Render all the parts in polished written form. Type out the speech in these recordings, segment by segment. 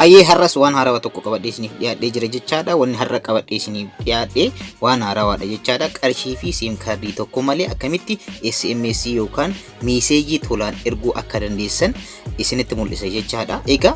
Hayyee har'as waan haarawaa tokko qabadhee isiniif dhiyaadhee jira jechaadha. Wanni har'a qabadhee isiniif dhiyaadhee waan haarawaadha jechaadha. Qarshii fi SIM kaardii tokko malee akkamitti SMS yookaan meeseejii tolaan erguu akka dandeessan isinitti mul'isa jechaadha. Egaa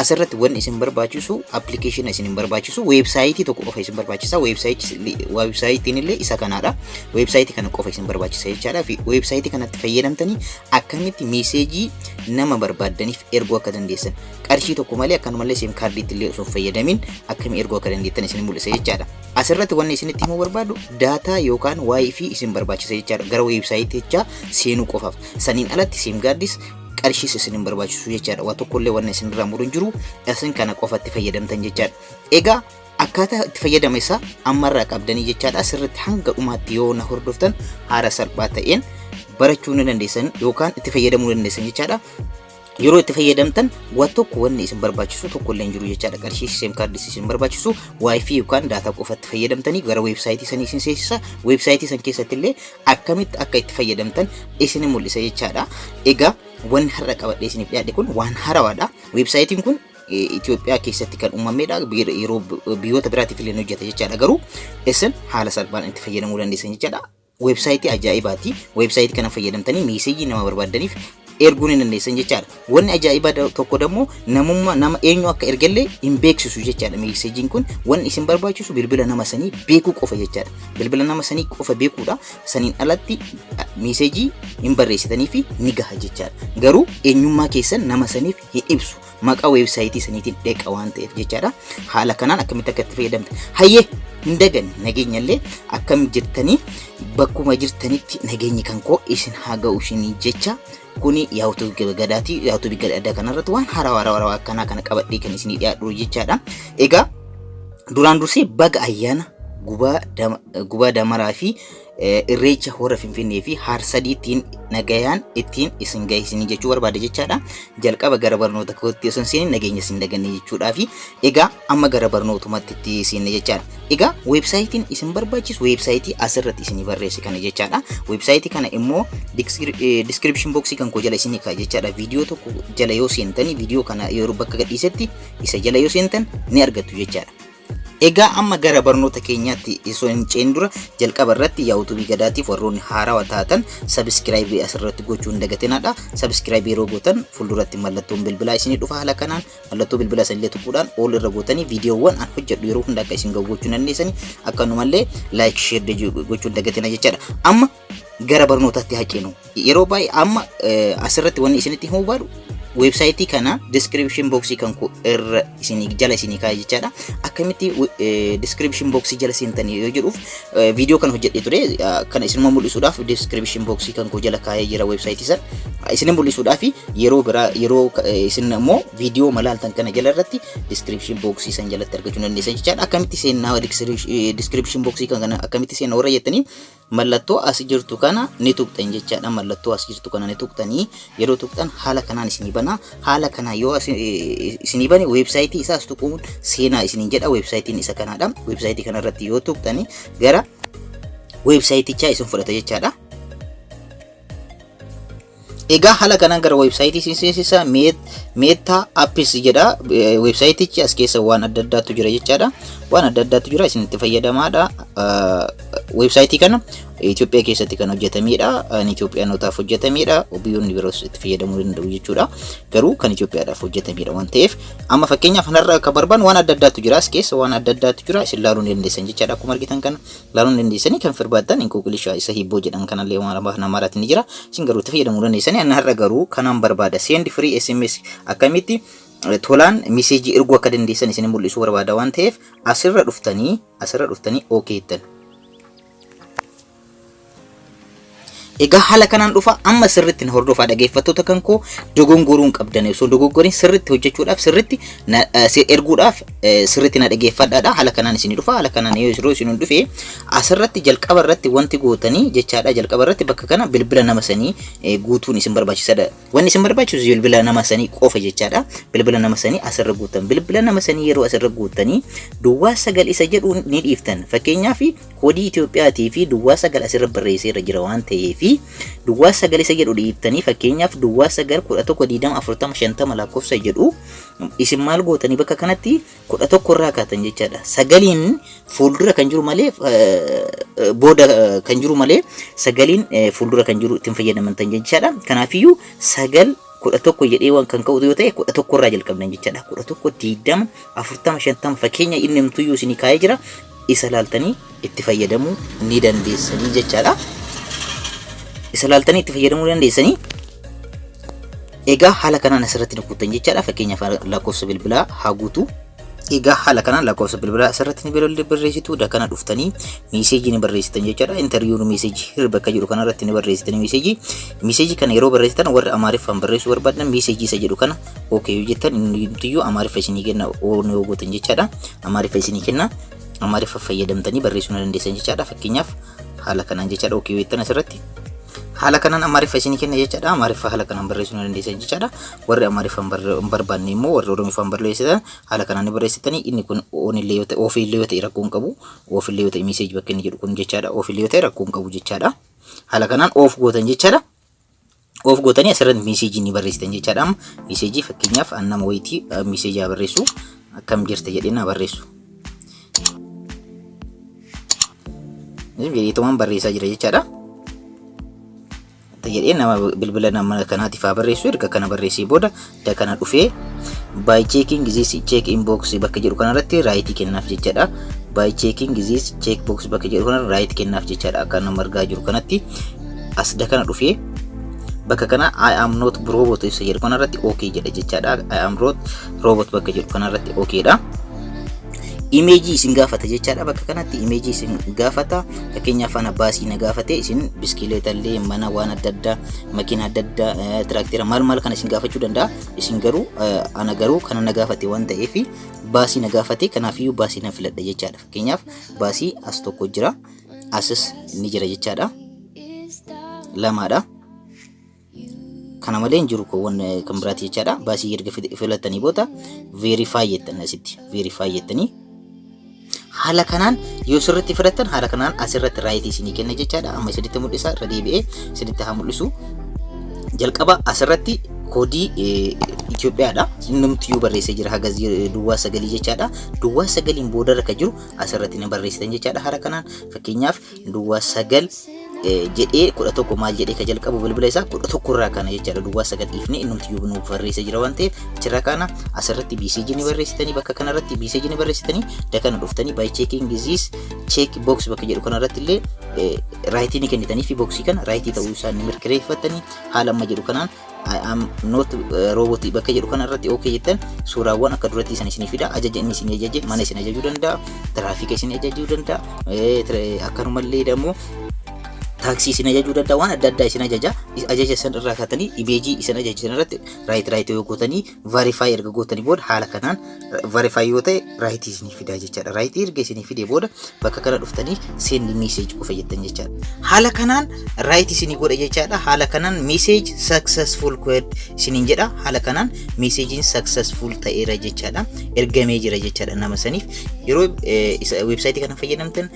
asirratti wanni isin barbaachisu application isin barbaachisu website tokko qofa isin barbaachisa. Website illee isa kanaadha. Website kana qofa isin barbaachisa jechaadha. Fi website kanatti fayyadamtanii akkamitti meeseejii nama barbaadaniif erguu akka dandeessan qarshii tokko malee akkanumallee SIM kaardiitti illee osoo fayyadamin akkamitti erguu akka dandeessan isin mul'isa jechaadha. Asirratti wanni isinitti himuu barbaadu data yookaan wifi isin barbaachisa jechaadha. Gara website jecha seenuu qofaaf. Saniin alatti SIM kaardis qarshii isin barbaachisu jechaadha. Waa tokkollee wanni isin irraa muruu hin jiru. Isin kana qofatti fayyadamtan jechaadha. Egaa akkaataa itti fayyadama isaa ammarraa qabdanii jechaadha. Asirratti hanga dhumaatti yoo na hordoftan haala salphaa ta'een barachuu ni dandeessan yookaan itti fayyadamuu ni dandeessan jechaadha. Yeroo itti fayyadamtan waa tokko wanni isin barbaachisu tokkollee hin jiru jechaadha. Qarshii SIM kaardis isin barbaachisu wifi yookaan data qofatti fayyadamtanii gara website sanii isin seensisa. Website san keessatti illee akkamitti akka itti fayyadamtan isin mul'isa jechaadha. Egaa wanni har'a qabadhee isiniif dhiyaadhe kun waan haarawaadha. Website kun Itoophiyaa keessatti kan uumamedha. Yeroo biyyoota biraatiif illee hojjeta jechaadha. Garuu isin haala salphaan itti fayyadamuu dandeessan jechaadha. Website ajaa'ibaati. Website kana fayyadamtanii meeseejii nama barbaadaniif erguun ni dandeessan jechaadha. Wanni ajaa'ibaa tokko dammoo nama eenyu akka ergalle hin beeksisu jechaadha. Meeseejiin kun wanni isin barbaachisu bilbila nama sanii beekuu qofa jechaadha. Bilbila nama sanii qofa beekuudha. Saniin alatti meeseejii hin barreessitanii fi ni gaha jechaadha. Garuu eenyummaa keessan nama saniif hin ibsu. Maqaa website saniitiin dheeqa waan ta'eef jechaadha. Haala kanaan akkamitti akka itti fayyadamtan. Hayyee hin daganne nageenyallee akkam jirtanii bakkuma jirtanitti nageenyi kan koo isin haa ga'u isinii jecha kuni yaa'utu gadaati. Yaa'utu gadaadhaa kanarratti waan haarawaa akkanaa kana qabadhee kan isinii dhiyaadhu jechaadha. Egaa duraan dursee baga ayyaana gubaa damaraa fi irreecha hora Finfinnee fi Harsadiitiin nagayaan ittiin isin gahisanii jechuu barbaada jechaadha. Jalqaba gara barnoota kootti osoo isin nageenya isin daganne jechuudha. Fi egaa amma gara barnootumatti itti isin jechaadha. Egaa websaayitiin isin barbaachisu websaayitii asirratti isin barreesse kana jechaadha. Websaayitii kana immoo description box kan koo jala isin kaa jechaadha. Viidiyoo tokko jala yoo seentanii viidiyoo kana yeroo bakka gadhiisetti isa jala yoo seentan ni argattu jechaadha. Egaa amma gara barnoota keenyaatti osoo hin ce'in dura jalqaba irratti YouTube gadaatiif warroonni haarawaa taatan subscribe asirratti gochuun dagatinaadha. Subscribe yeroo gootan fuulduratti mallattoon bilbilaa isinii dhufa. Haala kanaan mallattoo bilbilaa sanillee tuquudhaan ol irra gootanii viidiyoowwan an hojjedhu yeroo hunda akka isin ga'u gochuu dandeessanii akkanumallee like share gochuun dagatina jechaadha. Amma gara barnootaatti haa ceenu. Yeroo baay'ee amma asirratti wanni isinitti himuu barbaadu website kana description box kan ko irra isini jala isini kaa'e jechaadha. Akkamitti description box jala seentanii yoo jedhuuf video kan hojjedhe ture kana isin mul'isuudhaaf description box kan ko jala kaa'ee jira website isa isin mul'isuudhaaf yeroo bira yeroo isin immoo video malaaltan kana jala irratti description box isan jalatti argachuu dandeessan jechaadha. Akkamitti seenaa description box kana akkamitti seenaa warra jettanii mallattoo as jirtu kana ni tuqxan jechaadha. Mallattoo as jirtu kana ni tuqxanii yeroo tuqxan haala kanaan isin haala kana yoo isin bane website isaas tuquun seenaa isin jedha. Website isa kanaadha. Website kana irratti yoo tuqxani gara website ichaa isin fudhata jechaadha. Egaa haala kanaan gara website isin seensisa Meta Apps jedha. Website ichi as keessa waan adda addaatu jira jechaadha. Waan adda addaatu jira isin itti fayyadamaadha. Website kana Itoophiyaa keessatti kan hojjetamedha. Itoophiyaanotaaf hojjetamedha. Biyyoonni biroos itti fayyadamuu danda'u jechuudha. Garuu kan Itoophiyaadhaaf hojjetamedha waan ta'eef amma fakkeenyaaf kanarra akka barbaan waan adda addaatu jira. As keessa waan adda addaatu jira. Isin laaluu dandeessan jechaadha. Akkuma argitan kana laaluu dandeessanii kan firbaaddan inkukulishaa isa hibboo jedhan kanallee waan afaan Amaaraatiin ni jira. Isin garuu itti fayyadamuu dandeessanii. Ani har'a garuu kanaan barbaada send free SMS akkamitti tolaan message erguu akka dandeessan isin mul'isuu barbaada waan ta'eef asirra dhuftanii okay jettan. Egaa haala kanaan dhufa amma sirriitti hordofaa dhaggeeffattoota kan koo dogongoruun qabdan osoo dogongorin sirriitti hojjechuudhaaf sirriitti erguudhaaf sirriitti na dhaggeeffadhaadha. Haala kanaan isin dhufa. Haala kanaan yeroo isin dhufe asirratti jalqaba irratti wanti gootanii jechaadha. Jalqaba irratti bakka kana bilbila nama sanii guutuun isin barbaachisaadha. Wanni isin barbaachisu bilbila nama sanii qofa jechaadha. Bilbila nama sanii asirra guutan. Bilbila nama sanii yeroo asirra guutanii duwwaa 9 isa jedhu ni dhiiftan. Fakkeenyaaf koodii Itoophiyaatii fi duwwaa 9 asirra barreessee jira waan ta'eef fi duwwaa sagal isa jedhu dhiiftanii fakkeenyaaf duwwaa sagal 11 20 40 50 lakkoofsa jedhu isin maal gootanii bakka kanatti 11 irraa kaatan jechaadha. Sagaliin fuuldura kan jiru malee booda kan jiru malee sagaliin fuuldura kan jiru ittiin fayyadamantan jechaadha. Kanaafiyyuu sagal 11 jedhee waan kan ka'u yoo ta'e 11 irraa jalqabna jechaadha. 11 20 40 50 fakkeenya inni himtuyyuu isin kaa'ee jira. Isa laaltanii itti fayyadamuu ni dandeessanii jechaadha. Isa laaltanii itti fayyadamuu dandeessanii. Egaa haala kanaan asirratti nukutan jechaadha. Fakkeenyaaf lakkoofsa bilbilaa haa guutu. Egaa haala kanaan lakkoofsa bilbilaa asirratti ni barreessitu. Kana dhuftanii meeseejii ni barreessitan jechaadha. Interviyuun meeseejii bakka jiru kanarratti ni barreessitan meeseejii. Meeseejii kana yeroo barreessitan warra Amaariffaan barreessuu barbaadan meeseejii isa jedhu kana okay yoo jettan inni Amaariffa isinii kenna yoo gootan jechaadha. Amaariffa isinii kenna. Amaariffa fayyadamtanii barreessuu dandeessan jechaadha. Fakkeenyaaf haala kanaan jechaadha okay yoo jettan asirratti. Haala kanaan Amaariffa isinii kenna jechaadha. Amaariffa haala kanaan barreessuu dandeessan jechaadha. Warri Amaariffaan barbaanne immoo warri Oromiffaan barreessitan haala kanaan barreessitanii inni kun on illee yoo ta'e off illee yoo ta'e rakkoo hin qabu. Off illee yoo ta'e meeseejii bakka inni jedhu kun jechaadha. Off illee yoo ta'e rakkoo hin qabu jechaadha. Haala kanaan off gootan jechaadha. Off gootanii asirratti meeseejii ni barreessitan jechaadha. Meeseejii fakkeenyaaf nama wayitii meeseejii barreessu akkam jirta jedhee barreessu. Jedheetumaan barreessaa jira jechaadha. Jedhee nama bilbila nama kanaatiif barreessu erga kana barreessee booda kana dhufee by checking this check inbox bakka jedhu kanarratti right kennaaf jechaadha. By checking this check box bakka jedhu kanarratti right kennaaf jechaadha. Akka nama argaa jiru kanatti as kana dhufee bakka kana I am not robot isa jedhu kanarratti okay jedha jechaadha. I am not robot bakka jedhu kanarratti okay dha. Imagii isin gaafata jechaadha. Bakka kanatti imagii isin gaafata. Fakkeenyaaf ana baasii na gaafate isin biskileeta illee mana waan adda addaa makiina adda addaa tiraakteera maal kana isin gaafachuu danda'a. Isin garuu ana garuu kana na gaafate waan ta'eef baasii na gaafate kanaafiyyuu baasii na filadha jechaadha. Fakkeenyaaf baasii as tokko jira asis ni jira jechaadha. Lamaadha. Kana malee hin jiru koowwan kan biraati jechaadha. Baasii erga filattanii booda verify jettan asitti verify jettanii haala kanaan yoo sirriitti fudhattan haala kanaan asirratti right isinii kenna jechaadha. Amma isinitti mul'isa irra deebi'ee isinitti haa mul'isu. Jalqaba asirratti koodii Itoophiyaadha. Namtiyyuu barreessee jira haga duwwaa sagalii jechaadha. Duwwaa sagaliin booda irra jiru asirratti ni barreessitan jechaadha. Haala kanaan fakkeenyaaf duwwaa sagal jedhee 11 maal jedhee ka jalqabu bilbila isaa 11 irraa kana jechaadha. Duwwaa sagal dhiifne innumtiyyuu nuuf barreessee jira waan ta'eef achirraa kana asirratti meeseejii ni barreessitanii bakka kanarratti meeseejii ni barreessitanii kana dhuftanii by checking this check box bakka jedhu kanarratti illee right ni kennitanii fi boxii kana right ta'uu isaa ni mirkaneeffatanii haala amma jedhu kanaan I am not robot bakka jedhu kanarratti okay jettan suuraawwan akka duratti isin fida ajaja inni isin ajaje mana isin ajajuu danda'a tiraafika isin ajajuu danda'a akkanumallee dammoo taksii isin ajajuu danda'a waan adda addaa isin ajaja san irraa kaatanii imagii isin ajajisan irratti right yoo gootanii verify erga gootanii booda haala kanaan verify yoo ta'e right isin fidaa jechaadha. Right erga isin fidee booda bakka kana dhuftanii send message qofa jettan jechaadha. Haala kanaan right isin godha jechaadha. Haala kanaan message successful query isin jedha. Haala kanaan messaging successful ta'eera jechaadha. Ergamee jira jechaadha nama saniif yeroo website kana fayyadamtan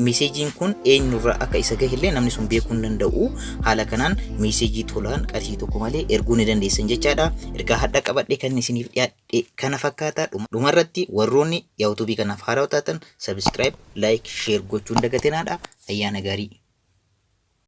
messaging kun eenyurraa akka isa gahillee namni beekuu danda'u. Haala kanaan meeseejii tolaan qarshii tokko malee erguu ni dandeessan jechaadha. Ergaa hadda qabadhe kan isiniif dhiyaadhe kana fakkaata. Dhumarratti warroonni YouTube kanaaf haaraa taatan subscribe, like, share gochuun dagatenaadha. Ayyaana gaarii.